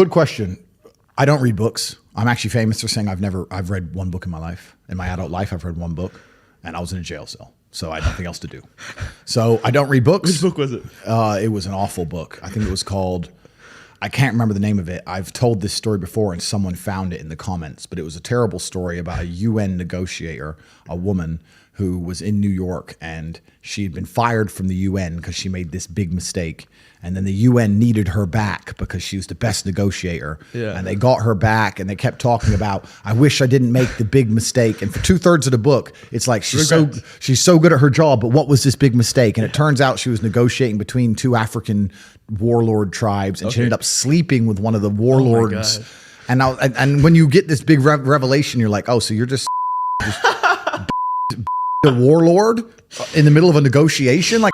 Good question. I don't read books. I'm actually famous for saying I've read one book in my life. In my adult life, I've read one book, and I was in a jail cell. So I had nothing else to do. So I don't read books. Which book was it? It was an awful book. I think it was called, I can't remember the name of it. I've told this story before and someone found it in the comments, but it was a terrible story about a UN negotiator, a woman who was in New York, and she had been fired from the UN because she made this big mistake. And then the UN needed her back because she was the best negotiator. Yeah. And they got her back, and they kept talking about, I wish I didn't make the big mistake. And for 2/3 of the book, it's like she's so good at her job, but what was this big mistake? And it turns out she was negotiating between two African warlord tribes, and she ended up sleeping with one of the warlords. And when you get this big revelation, you're like, oh, so you're just a warlord in the middle of a negotiation? Like,